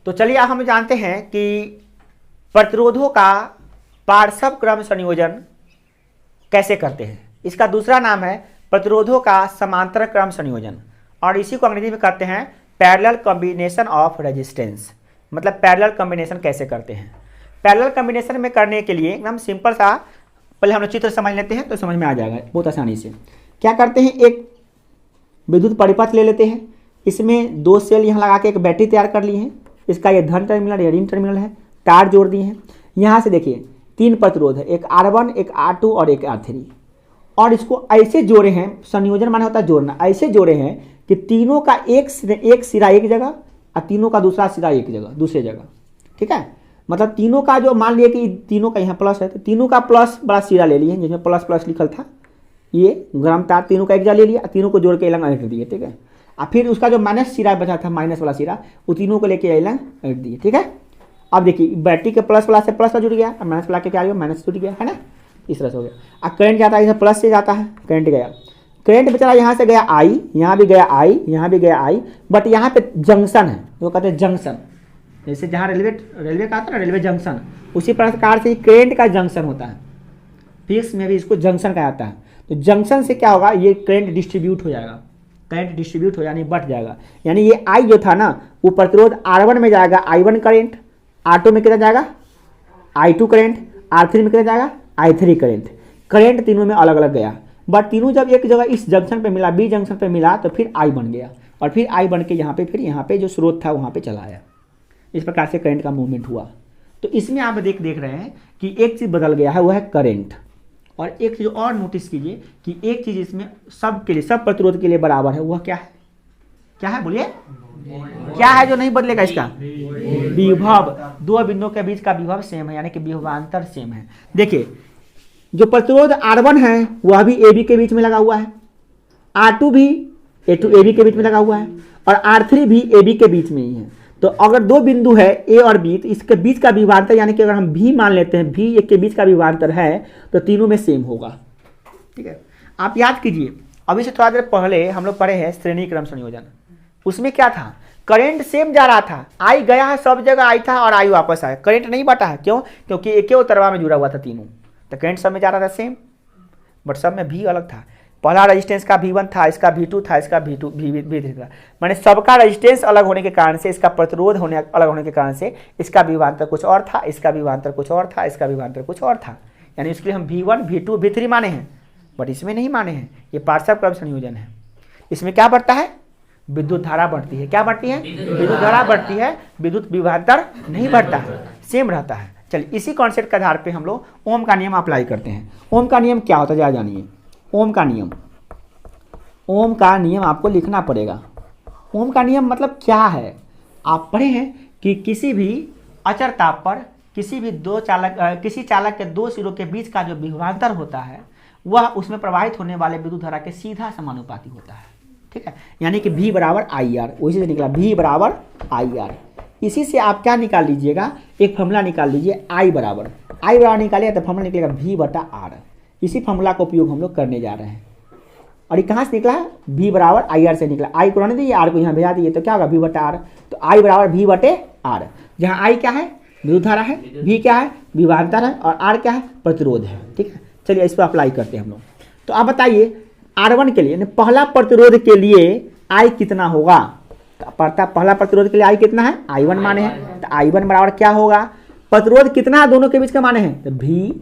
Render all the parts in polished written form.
तो चलिए अब हम जानते हैं कि प्रतिरोधों का पार्श्व क्रम संयोजन कैसे करते हैं। इसका दूसरा नाम है प्रतिरोधों का समांतर क्रम संयोजन, और इसी को अंग्रेजी में कहते हैं पैरेलल कॉम्बिनेशन ऑफ रेजिस्टेंस। मतलब पैरेलल कॉम्बिनेशन कैसे करते हैं। पैरेलल कॉम्बिनेशन में करने के लिए एकदम सिंपल सा, पहले हम लोग चित्र समझ लेते हैं तो समझ में आ जाएगा बहुत आसानी से। क्या करते हैं, एक विद्युत परिपथ ले लेते हैं, इसमें दो सेल यहाँ लगा के एक बैटरी तैयार कर ली है। इसका ये धन टर्मिनल या ऋण टर्मिनल है, तार जोड़ दिए हैं। यहाँ से देखिए 3 प्रतिरोध है, एक R1, एक R2 और एक R3, और इसको ऐसे जोड़े हैं, संयोजन माने होता है जोड़ना, ऐसे जोड़े हैं कि तीनों का एक सिरा एक जगह और तीनों का दूसरा सिरा एक जगह दूसरी जगह। ठीक है, मतलब तीनों का जो मान लिया कि तीनों का यहाँ प्लस है तो तीनों का प्लस बड़ा सिरा ले लिए जिसमें प्लस प्लस लिखल था, ये गर्म तार तीनों का एक जगह ले लिया, तीनों को जोड़ के अलग ऐंठ दिए। ठीक है, और फिर उसका जो माइनस सिरा बचा था, माइनस वाला सिरा, वो तीनों को लेके अलग ऐंठ दिए। ठीक है, अब देखिए बैटरी के प्लस वाला से प्लस जुड़ गया और माइनस वाला के क्या हो गया, माइनस जुड़ गया, है ना, इस तरह से हो गया। अब करंट जाता है इसे प्लस से जाता है, करंट गया, करंट बेचारा यहाँ से गया आई, यहाँ भी गया आई, यहाँ भी गया आई, बट यहाँ पे जंक्शन है, जो कहते हैं जंक्शन, जैसे जहाँ रेलवे का आता है ना, रेलवे जंक्शन, उसी प्रकार से करंट का जंक्शन होता है। फिजिक्स में भी इसको जंक्शन कहा जाता है। तो जंक्शन से क्या होगा, ये करंट डिस्ट्रीब्यूट हो जाएगा, करंट डिस्ट्रीब्यूट हो यानी बढ़ जाएगा। यानी ये आई जो था ना, वो प्रतिरोध R1 में जाएगा I1 करंट, R2 में कितना जाएगा I2 करंट, R3 में कितना जाएगा I3 करंट। करंट तीनों में अलग अलग गया, बट तीनों जब एक जगह इस जंक्शन पे मिला, बी जंक्शन पे मिला, तो फिर I बन गया, और फिर I बन के यहाँ पे फिर यहाँ पे जो स्रोत था वहाँ पे चला आया। इस प्रकार से करंट का मूवमेंट हुआ। तो इसमें आप देख रहे हैं कि एक चीज़ बदल गया है, वह है करंट। और एक चीज़ और नोटिस कीजिए कि एक चीज़ इसमें सब के लिए, सब प्रतिरोध के लिए बराबर है, वह क्या है, क्या है बोलिए, क्या है जो नहीं बदलेगा, इसका विभव। दो बिंदुओं के बीच का विभव सेम है, यानी कि विभवांतर सेम है। देखिए जो प्रतिरोध R1 है वह भी AB के बीच में लगा हुआ है, R2 भी AB के बीच में लगा हुआ है, और R3 भी AB के बीच में ही है। तो अगर दो बिंदु है A और B, तो इसके बीच का विभवांतर, यानी कि अगर हम V मान लेते हैं, V एक के बीच का विभवांतर है, तो तीनों में सेम होगा। ठीक है, आप याद कीजिए, अभी से थोड़ा देर पहले हम लोग पढ़े हैं श्रेणी क्रम संयोजन। उसमें क्या था, करंट सेम जा रहा था, आई गया है सब जगह, आई था और आई वापस आया, करंट नहीं बटा है। क्यों, क्योंकि एक ही तरवा में जुड़ा हुआ था तीनों, तो करंट सब में जा रहा था सेम, बट सब में भी अलग था। पहला रेजिस्टेंस का V1 था, इसका V2 था, इसका V3 था। माने सबका रेजिस्टेंस अलग होने के कारण से, इसका प्रतिरोध अलग होने के कारण से, इसका विभवांतर कुछ और था, इसका विभवांतर कुछ और था, इसका विभवांतर कुछ और था। यानी इसके लिए हम V1, V2, V3 माने हैं, बट इसमें नहीं माने हैं। ये पार्श्व क्रम संयोजन है। इसमें क्या बढ़ता है, विद्युत धारा बढ़ती है। क्या बढ़ती है, विद्युत धारा बढ़ती है, विद्युत विभवांतर नहीं बढ़ता है, सेम रहता है। चलिए इसी कॉन्सेप्ट के आधार पे हम लोग ओम का नियम अप्लाई करते हैं। ओम का नियम क्या होता है जानिए। ओम का नियम, ओम का नियम आपको लिखना पड़ेगा। ओम का नियम मतलब क्या है, आप पढ़े हैं कि किसी भी अचर ताप पर किसी भी किसी चालक के दो सिरों के बीच का जो विभवांतर होता है, वह उसमें प्रवाहित होने वाले विद्युत धारा के सीधा समानुपाती होता है। ठीक है, यानी कि V बराबर IR, उसी से निकला V बराबर IR। इसी से आप क्या निकाल लीजिएगा, एक फॉर्मूला निकाल लीजिए, I बराबर निकालिए तो फॉर्मूला निकलेगा V बटा R। इसी फॉर्मूला का उपयोग हम लोग करने जा रहे हैं। और ये कहाँ से निकला है, V बराबर IR से निकला। I को रहने दीजिए, R को यहाँ भेजा दीजिए, तो क्या होगा V बटा R। तो I बराबर V बटे R, जहाँ I क्या है, विद्युत धारा है, V क्या है, विभवांतर है, और R क्या है, प्रतिरोध है। ठीक है, चलिए इस पर अप्लाई करते हैं हम लोग। तो आप बताइए R1 के लिए, पहला प्रतिरोध के लिए I कितना होगा। पहला प्रतिरोध के लिए I कितना है, I1 माने हैं, तो I1 बराबर क्या होगा, प्रतिरोध कितना है दोनों के बीच का माने हैं, तो V,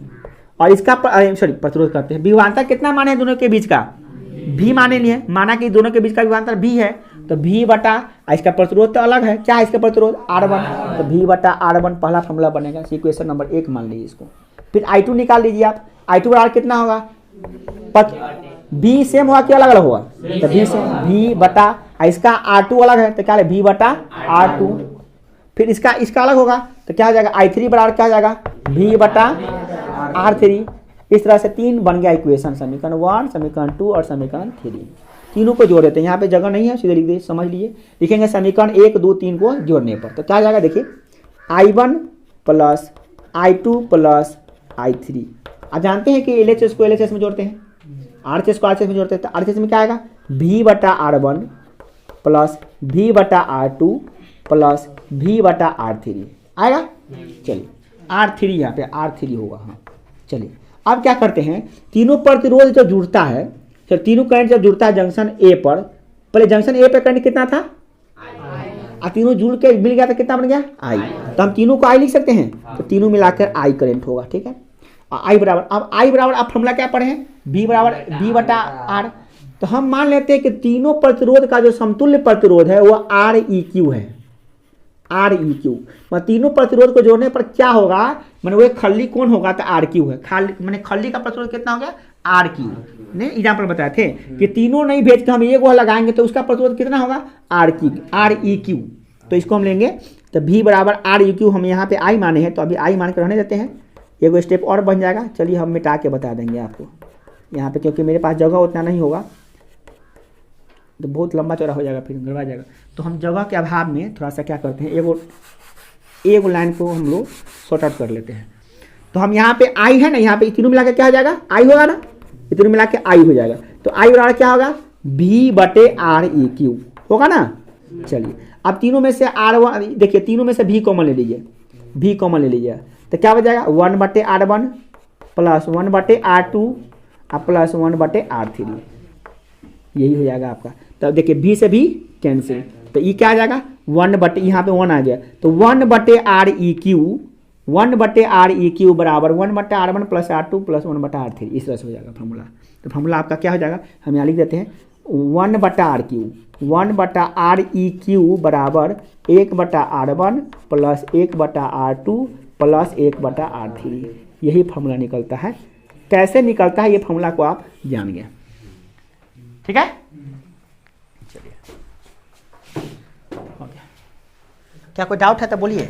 और इसका प्रतिरोध करते हैं, विभवांतर कितना माने हैं दोनों के बीच का, V माने लिए, माना कि दोनों के बीच का विभवांतर V है, तो V बटा, इसका प्रतिरोध तो अलग है, क्या है इसका प्रतिरोध R1, तो V बटा R1 पहला फॉर्मूला बनेगा। इक्वेशन नंबर 1 मान लीजिए इसको। फिर I2 निकाल लीजिए आप, I2 बराबर कितना होगा, V सेम हुआ कि अलग अलग हुआ, तो V से V बटा, इसका R2 अलग है, तो क्या है V बटा R2। फिर इसका अलग होगा, तो क्या हो जाएगा, I3 बराबर क्या हो जाएगा, V बटा R3। इस तरह से 3 बन गया इक्वेशन, समीकरण 1, समीकरण 2 और समीकरण 3। तीनों को जोड़ देते हैं, यहाँ पे जगह नहीं है, सीधे लिख दीजिए, समझ लीजिए। लिखेंगे समीकरण 1, 2, 3 को जोड़ने पर, तो क्या हो जाएगा, देखिए I1 plus I2 plus I3। आप जानते हैं कि LHS को LHS में जोड़ते हैं, RHS को RHS में जोड़ते हैं, तो RHS में क्या आएगा, V बटा R1 प्लस V बटा R2 प्लस V बटा R3 आएगा। चलिए R3 यहाँ पे R3 होगा। हाँ चलिए अब क्या करते हैं, तीनों प्रतिरोध जब जुड़ता है, तो तीनों करंट जब जुड़ता है जंक्शन ए पर, पहले जंक्शन ए पर करंट कितना था और तीनों जुड़ के मिल गया तो कितना बन गया I। तो हम तीनों को I लिख सकते हैं, तो तीनों मिलाकर I करंट होगा। ठीक है, I बराबर, अब I बराबर आप फॉर्मूला क्या पढ़े हैं, V बराबर V बटा R। तो हम मान लेते हैं कि तीनों प्रतिरोध का जो समतुल्य प्रतिरोध है वो Req है। Req मतलब तीनों प्रतिरोध को जोड़ने पर क्या होगा, मैंने वो खल्ली कौन होगा तो RQ है। खाली मैंने खल्ली का प्रतिरोध कितना हो गया RQ ने एग्जाम्पल बताए थे कि तीनों नहीं भेज के हम एक वो लगाएंगे तो उसका प्रतिरोध कितना होगा Req। तो इसको हम लेंगे तो V बराबर Req हम यहाँ पे I माने हैं, तो अभी I मान कर रहने देते हैं, एक स्टेप और बन जाएगा। चलिए हम मिटा के बता देंगे आपको यहाँ पे, क्योंकि मेरे पास जगह उतना नहीं होगा तो बहुत लंबा चौड़ा हो जाएगा, फिर गड़बड़ा जाएगा। तो हम जगह के अभाव में थोड़ा सा क्या करते हैं, एगो लाइन को हम लोग शॉर्ट आउट कर लेते हैं। तो हम यहाँ पे I है ना, यहाँ पे तीनों मिला के क्या हो जाएगा I होगा ना, तीनों मिला के I हो जाएगा। तो I बराबर क्या होगा V बटे Req होगा ना। चलिए अब तीनों में से R1 देखिए, तीनों में से V कॉमन ले लीजिए, V कॉमन ले लीजिए तो क्या हो जाएगा 1 बटे R1 प्लस 1 बटे R2 और प्लस 1 बटे R3, यही हो जाएगा आपका। तब देखिए V से भी कैंसिल, तो ये क्या आ जाएगा 1 बटे, यहाँ पे 1 आ गया तो 1 बटे Req, 1 बटे Req बराबर 1 बटे R1 प्लस R2 प्लस 1 बटा R3, इस तरह से हो जाएगा फॉर्मूला। तो फॉर्मूला आपका क्या हो जाएगा, हम यहाँ लिख देते हैं 1 बटा RQ, 1 बटा Req बराबर 1 बटा R1 प्लस 1 बटा R2 प्लस 1 बटा R3, यही फॉर्मूला निकलता है। कैसे निकलता है ये फॉर्मूला को आप जान गए, ठीक है। चलिए क्या कोई डाउट है तो बोलिए।